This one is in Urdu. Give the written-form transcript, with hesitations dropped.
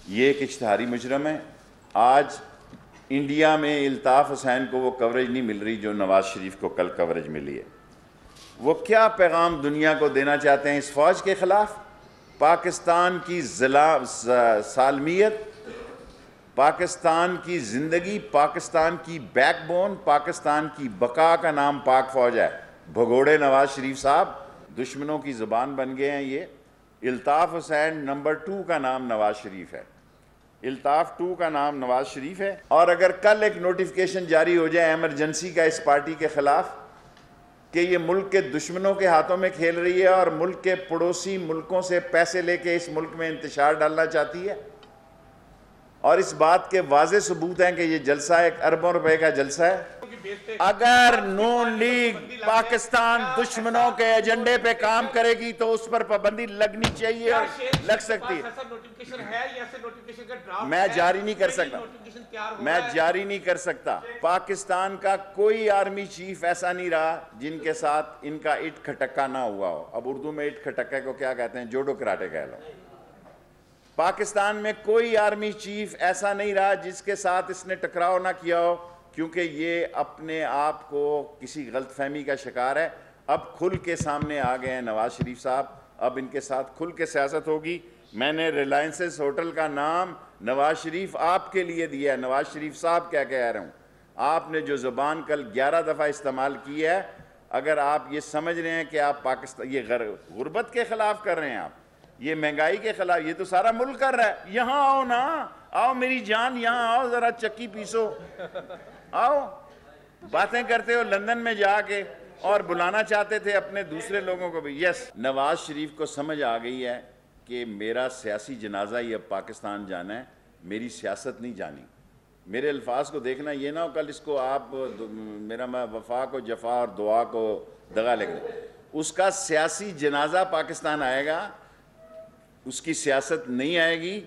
یہ ایک اشتہاری مجرم ہے۔ آج انڈیا میں الطاف حسین کو وہ کوریج نہیں مل رہی جو نواز شریف کو کل کوریج ملی ہے۔ وہ کیا پیغام دنیا کو دینا چاہتے ہیں اس فوج کے خلاف؟ پاکستان کی سالمیت، پاکستان کی زندگی، پاکستان کی بیک بون، پاکستان کی بقا کا نام پاک فوج ہے۔ بھگوڑے نواز شریف صاحب دشمنوں کی زبان بن گئے ہیں۔ یہ الطاف حسین نمبر 2 کا نام نواز شریف ہے، الطاف 2 کا نام نواز شریف ہے۔ اور اگر کل ایک نوٹیفیکیشن جاری ہو جائے ایمرجنسی کا اس پارٹی کے خلاف کہ یہ ملک کے دشمنوں کے ہاتھوں میں کھیل رہی ہے اور ملک کے پڑوسی ملکوں سے پیسے لے کے اس ملک میں انتشار ڈالنا چاہتی ہے، اور اس بات کے واضح ثبوت ہیں کہ یہ جلسہ ایک اربوں روپے کا جلسہ ہے، اگر نون لیگ پاکستان دشمنوں کے ایجنڈے پہ کام کرے گی تو اس پر پابندی لگنی چاہیے اور لگ سکتی ہے۔ میں جاری نہیں کر سکتا۔ پاکستان کا کوئی آرمی چیف ایسا نہیں رہا جن کے ساتھ ان کا اٹ کھٹکا نہ ہوا ہو۔ اب اردو میں اٹ کھٹکے کو کیا کہتے ہیں؟ جوڈو کراٹے کہہ لو۔ پاکستان میں کوئی آرمی چیف ایسا نہیں رہا جس کے ساتھ اس نے ٹکراؤ نہ کیا ہو، کیونکہ یہ اپنے آپ کو کسی غلط فہمی کا شکار ہے۔ اب کھل کے سامنے آ گئے ہیں نواز شریف صاحب، اب ان کے ساتھ کھل کے سیاست ہوگی۔ میں نے ریلائنسز ہوٹل کا نام نواز شریف آپ کے لیے دیا ہے، نواز شریف صاحب کیا کہہ رہا ہوں۔ آپ نے جو زبان کل 11 دفعہ استعمال کی ہے، اگر آپ یہ سمجھ رہے ہیں کہ آپ پاکستان یہ غربت کے خلاف کر رہے ہیں، آپ یہ مہنگائی کے خلاف، یہ تو سارا ملک کر رہا ہے۔ یہاں آؤ نا، آؤ میری جان، یہاں آؤ، ذرا چکی پیسو، آؤ۔ باتیں کرتے ہو لندن میں جا کے، اور بلانا چاہتے تھے اپنے دوسرے لوگوں کو بھی۔ یس، نواز شریف کو سمجھ آ گئی ہے کہ میرا سیاسی جنازہ ہی اب پاکستان جانا ہے، میری سیاست نہیں جانی۔ میرے الفاظ کو دیکھنا یہ نہ ہو کل اس کو آپ میرا وفا کو جفا اور دعا کو دغا لکھ دیں۔ اس کا سیاسی جنازہ پاکستان آئے گا، اس کی سیاست نہیں آئے گی۔